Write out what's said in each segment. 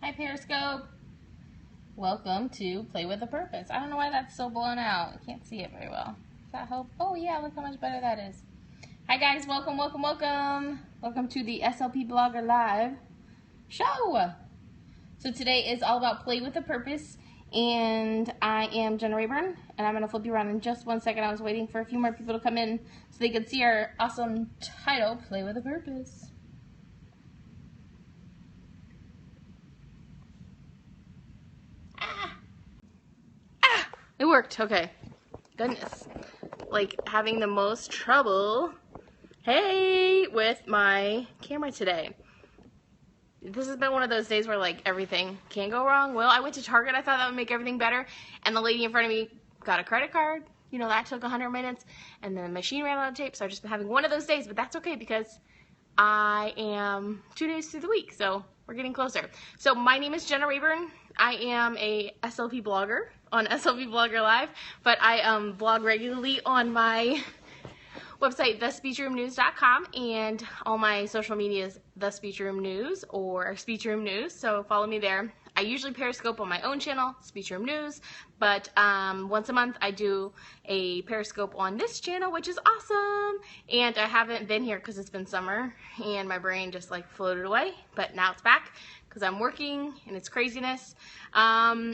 Hi Periscope. Welcome to Play with a Purpose. I don't know why that's so blown out. I can't see it very well. Does that help? Oh yeah, look how much better that is. Hi guys, welcome. Welcome to the SLP Blogger Live show. So today is all about Play with a Purpose, and I am Jenna Rayburn, and I'm going to flip you around in just 1 second. I was waiting for a few more people to come in so they could see our awesome title, Play with a Purpose. It worked. Okay. Goodness. Like having the most trouble, with my camera today. This has been one of those days where like everything can go wrong. Well, I went to Target. I thought that would make everything better. And the lady in front of me got a credit card. You know, that took 100 minutes. And the machine ran out of tape. So I've just been having one of those days. But that's okay because I am 2 days through the week. So we're getting closer. So my name is Jenna Rayburn. I am a SLP blogger on SLP Blogger Live, but I blog regularly on my website, thespeechroomnews.com, and all my social media is The Speech Room News or Speech Room News, so follow me there. I usually Periscope on my own channel, Speech Room News, but once a month I do a Periscope on this channel, which is awesome, and I haven't been here because it's been summer, and my brain just like floated away, but now it's back because I'm working and it's craziness.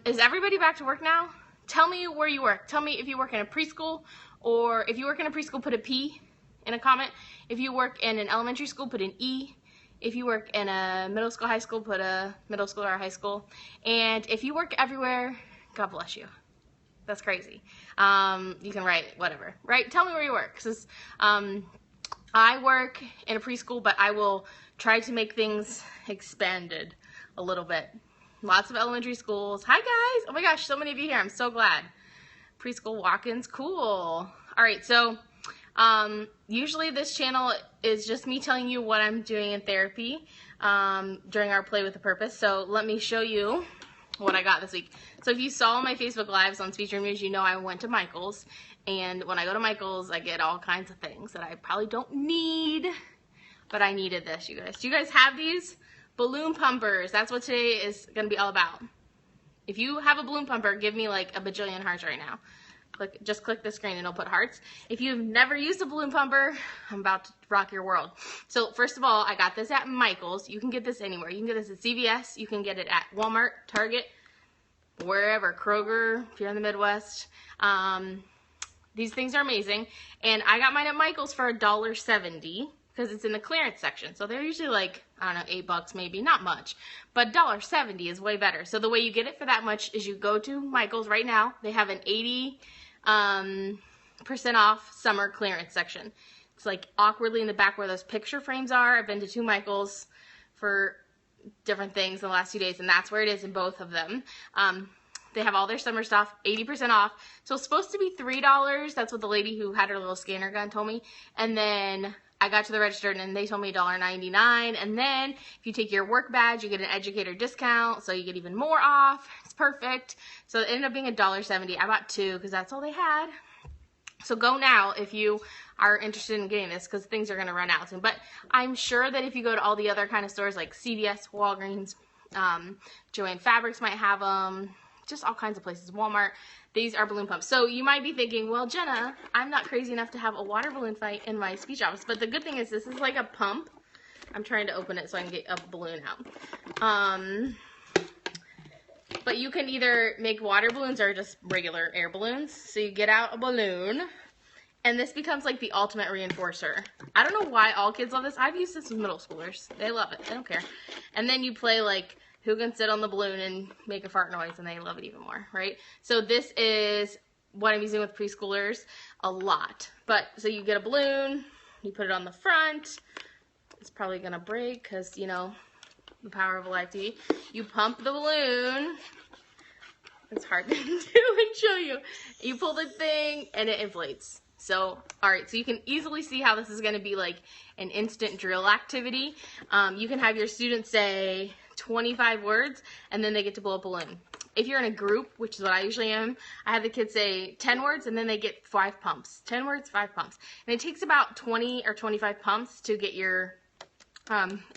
Is everybody back to work now? Tell me where you work. Tell me if you work in a preschool, or if you work in a preschool, put a P in a comment. If you work in an elementary school, put an E. If you work in a middle school, high school, put a middle school or high school. And if you work everywhere, God bless you. That's crazy. You can write whatever, right? Tell me where you work. 'Cause, I work in a preschool, but I will try to make things expanded a little bit. Lots of elementary schools. Hi guys. Oh my gosh, so many of you here. I'm so glad. Preschool walk-ins, cool. All right, so usually this channel is just me telling you what I'm doing in therapy during our Play with a Purpose. So let me show you what I got this week. So if you saw my Facebook Lives on Speech Room News, you know I went to Michael's. And when I go to Michael's, I get all kinds of things that I probably don't need, but I needed this, you guys. Do you guys have these? Balloon pumpers. That's what today is going to be all about. If you have a balloon pumper, give me like a bajillion hearts right now. Just click the screen and it'll put hearts. If you've never used a balloon pumper, I'm about to rock your world. So first of all, I got this at Michael's. You can get this anywhere. You can get this at CVS. You can get it at Walmart, Target, wherever, Kroger, if you're in the Midwest. These things are amazing. And I got mine at Michael's for $1.70 because it's in the clearance section. So they're usually like, I don't know, $8 maybe, not much. But $1.70 is way better. So the way you get it for that much is you go to Michael's right now. They have an 80% off summer clearance section. It's like awkwardly in the back where those picture frames are. I've been to 2 Michael's for different things in the last 2 days, and that's where it is in both of them. They have all their summer stuff, 80% off. So it's supposed to be $3. That's what the lady who had her little scanner gun told me. And then I got to the register and they told me $1.99. And then if you take your work badge, you get an educator discount. So you get even more off. It's perfect. So it ended up being $1.70. I bought 2 because that's all they had. So go now if you are interested in getting this because things are going to run out soon. But I'm sure that if you go to all the other kind of stores like CVS, Walgreens, Joann Fabrics might have them. Just all kinds of places, Walmart, these are balloon pumps. So you might be thinking, well, Jenna, I'm not crazy enough to have a water balloon fight in my speech office. But the good thing is this is like a pump. I'm trying to open it so I can get a balloon out. But you can either make water balloons or just regular air balloons. So you get out a balloon, and this becomes like the ultimate reinforcer. I don't know why all kids love this. I've used this with middle schoolers. They love it. They don't care. And then you play like who can sit on the balloon and make a fart noise, and they love it even more, right? So this is what I'm using with preschoolers a lot. But so you get a balloon, you put it on the front. It's probably gonna break because, you know, the power of a live TV. You pump the balloon. It's hard to do and show you. You pull the thing and it inflates. So, all right, so you can easily see how this is going to be like an instant drill activity. You can have your students say 25 words and then they get to blow a balloon. If you're in a group, which is what I usually am, I have the kids say 10 words and then they get 5 pumps. 10 words, 5 pumps. And it takes about 20 or 25 pumps to get your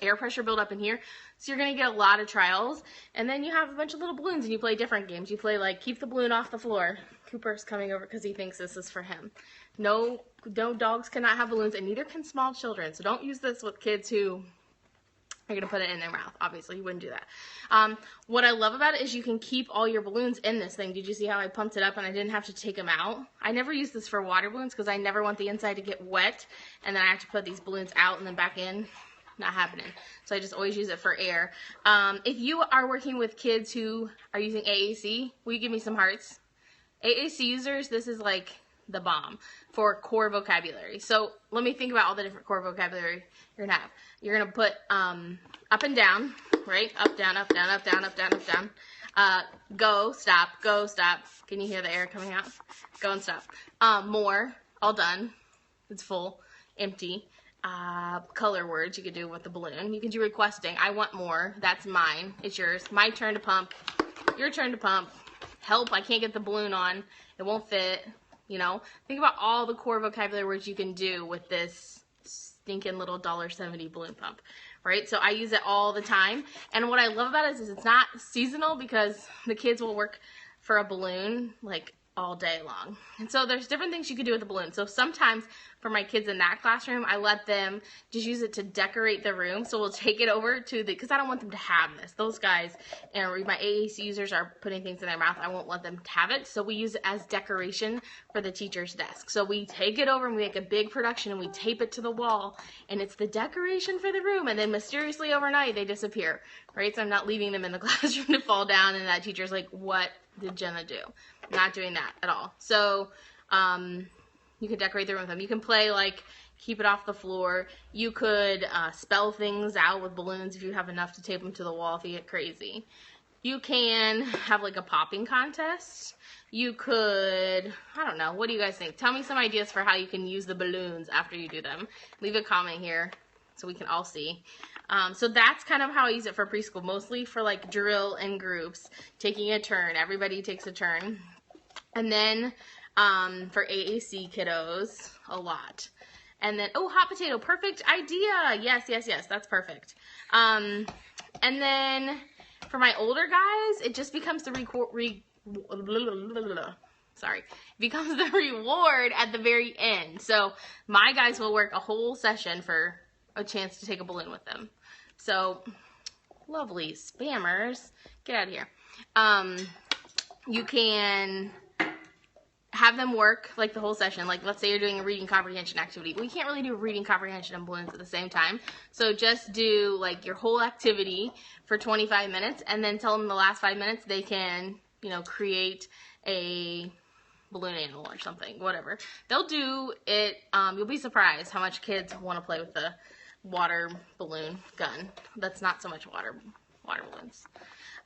air pressure build up in here. So you're going to get a lot of trials. And then you have a bunch of little balloons and you play different games. You play like keep the balloon off the floor. Cooper's coming over because he thinks this is for him. No dogs cannot have balloons, and neither can small children. So don't use this with kids who are going to put it in their mouth. Obviously, you wouldn't do that. What I love about it is you can keep all your balloons in this thing. Did you see how I pumped it up and I didn't have to take them out? I never use this for water balloons because I never want the inside to get wet, and then I have to put these balloons out and then back in. Not happening. So I just always use it for air. If you are working with kids who are using AAC, will you give me some hearts? AAC users, this is like the bomb for core vocabulary. So let me think about all the different core vocabulary you're gonna have. You're gonna put up and down, right? Up, down, up, down, up, down, up, down, up, down. Go, stop, go, stop. Can you hear the air coming out? Go and stop. More, all done. It's full, empty. Color words you could do with the balloon. You can do requesting. I want more. That's mine. It's yours. My turn to pump. Your turn to pump. Help, I can't get the balloon on. It won't fit. You know, think about all the core vocabulary words you can do with this stinking little $1.70 balloon pump, right? So I use it all the time. And what I love about it is it's not seasonal because the kids will work for a balloon like all day long. And so there's different things you could do with the balloon. So sometimes for my kids in that classroom, I let them just use it to decorate the room. So we'll take it over to because I don't want them to have this. Those guys and my AAC users are putting things in their mouth. I won't let them have it. So we use it as decoration for the teacher's desk. So we take it over and we make a big production and we tape it to the wall, and it's the decoration for the room. And then mysteriously overnight they disappear, right? So I'm not leaving them in the classroom to fall down and that teacher's like, what did Jenna do? Not doing that at all. So you can decorate the room with them. You can play like keep it off the floor. You could spell things out with balloons if you have enough to tape them to the wall if you get crazy. You can have like a popping contest. You could, I don't know, what do you guys think? Tell me some ideas for how you can use the balloons after you do them. Leave a comment here so we can all see. So that's kind of how I use it for preschool, mostly for like drill and groups, taking a turn. Everybody takes a turn. And then for AAC kiddos, a lot. And then, oh, hot potato, perfect idea. Yes, yes, yes, that's perfect. And then for my older guys, it just becomes the becomes the reward at the very end. So my guys will work a whole session for a chance to take a balloon with them. So lovely spammers, get out of here. You can have them work like the whole session. Like let's say you're doing a reading comprehension activity. We can't really do reading comprehension and balloons at the same time. So just do like your whole activity for 25 minutes and then tell them the last 5 minutes they can, you know, create a balloon animal or something, whatever. They'll do it. You'll be surprised how much kids want to play with the water balloon gun. That's not so much water balloons.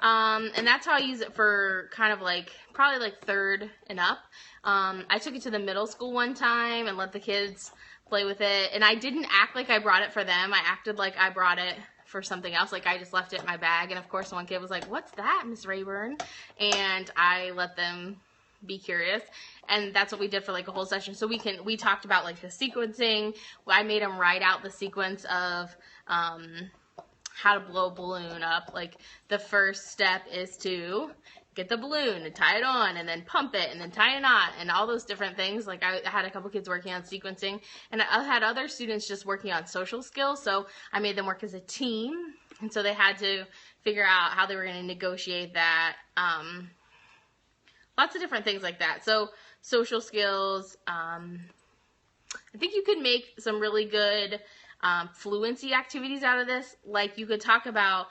And that's how I use it for kind of like, probably like 3rd and up. I took it to the middle school one time and let the kids play with it. And I didn't act like I brought it for them. I acted like I brought it for something else. Like I just left it in my bag. And of course one kid was like, what's that, Miss Rayburn? And I let them be curious. And that's what we did for like a whole session. So we talked about like the sequencing. I made them write out the sequence of, how to blow a balloon up. Like the first step is to get the balloon and tie it on and then pump it and then tie a knot and all those different things. Like I had a couple kids working on sequencing and I had other students just working on social skills. So I made them work as a team. And so they had to figure out how they were going to negotiate that. Lots of different things like that. So social skills, I think you could make some really good fluency activities out of this. Like you could talk about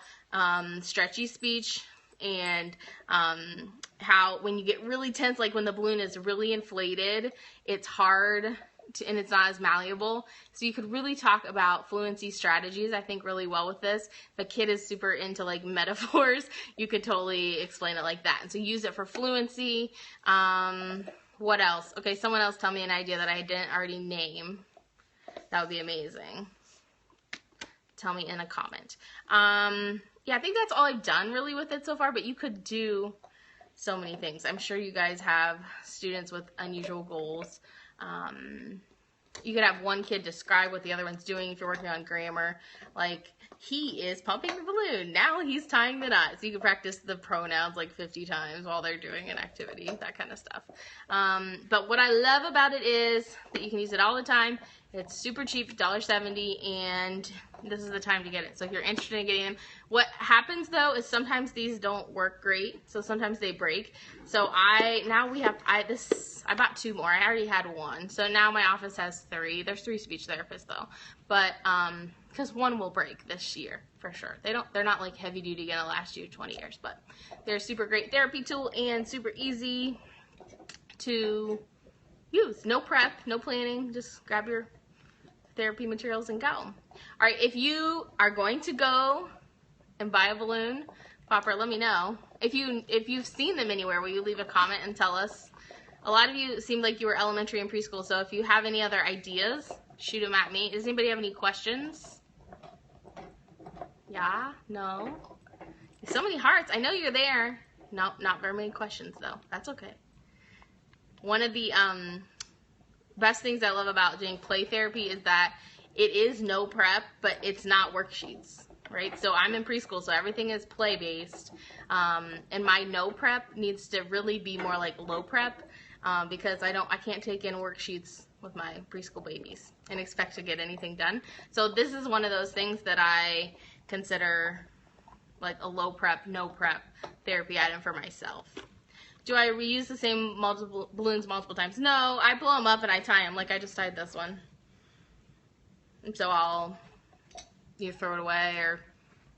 stretchy speech and how when you get really tense, like when the balloon is really inflated, it's hard to, and it's not as malleable. So you could really talk about fluency strategies, I think, really well with this. If a kid is super into like metaphors, you could totally explain it like that. And so use it for fluency. What else? Okay, someone else tell me an idea that I didn't already name. That would be amazing. Tell me in a comment. Yeah, I think that's all I've done really with it so far, but you could do so many things. I'm sure you guys have students with unusual goals. you could have one kid describe what the other one's doing if you're working on grammar. Like, he is pumping the balloon. Now he's tying the knot. So you can practice the pronouns like 50 times while they're doing an activity, that kind of stuff. But what I love about it is that you can use it all the time. It's super cheap, $1.70, and this is the time to get it. So if you're interested in getting them, what happens though is sometimes these don't work great. So sometimes they break. So I bought 2 more. I already had 1. So now my office has 3. There's 3 speech therapists though. But because 1 will break this year for sure. They're not like heavy duty, gonna last you 20 years, but they're a super great therapy tool and super easy to use. No prep, no planning, just grab your therapy materials and go. All right, if you are going to go and buy a balloon popper, let me know. If you've seen them anywhere, will you leave a comment and tell us? A lot of you seemed like you were elementary and preschool, so if you have any other ideas, shoot them at me. Does anybody have any questions? Yeah? No? So many hearts. I know you're there. No, not very many questions though. That's okay. One of the best things I love about doing play therapy is that it is no prep, but it's not worksheets, right? So I'm in preschool, so everything is play based, and my no prep needs to really be more like low prep, because I can't take in worksheets with my preschool babies and expect to get anything done. So this is one of those things that I consider like a low prep, no prep therapy item for myself. Do I reuse the same balloons multiple times? No, I blow them up and I tie them, like I just tied this one. And so I'll either throw it away or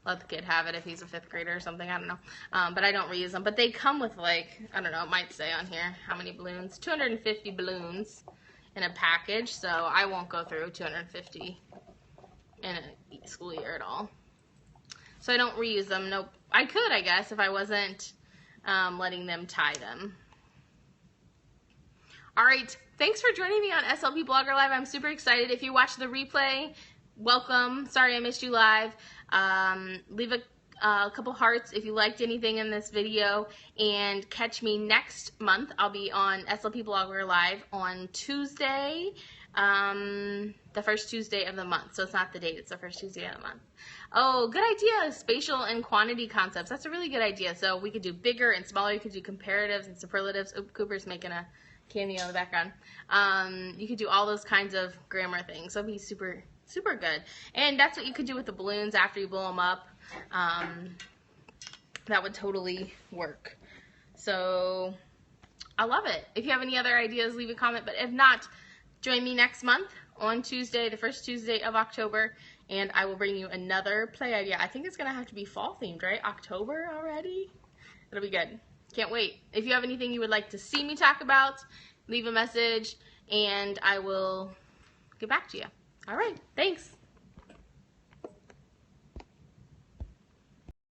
let the kid have it if he's a 5th grader or something, I don't know. But I don't reuse them. But they come with like, I don't know, it might say on here how many balloons. 250 balloons in a package, so I won't go through 250 in a school year at all. So I don't reuse them. Nope. I could, I guess, if I wasn't letting them tie them. All right, thanks for joining me on SLP Blogger Live. I'm super excited. If you watch the replay, welcome. Sorry I missed you live. Leave a couple hearts if you liked anything in this video, and catch me next month. I'll be on SLP Blogger Live on Tuesday, the first Tuesday of the month. So it's not the date, it's the first Tuesday of the month. Oh, good idea. Spatial and quantity concepts. That's a really good idea. So we could do bigger and smaller. You could do comparatives and superlatives. Oh, Cooper's making a cameo in the background. You could do all those kinds of grammar things. So it'd be super, super good. And that's what you could do with the balloons after you blow them up. That would totally work. So I love it. If you have any other ideas, leave a comment. But if not, join me next month on Tuesday, the first Tuesday of October, and I will bring you another play idea. I think it's going to have to be fall themed, right? October already? It'll be good. Can't wait. If you have anything you would like to see me talk about, leave a message, and I will get back to you. All right. Thanks.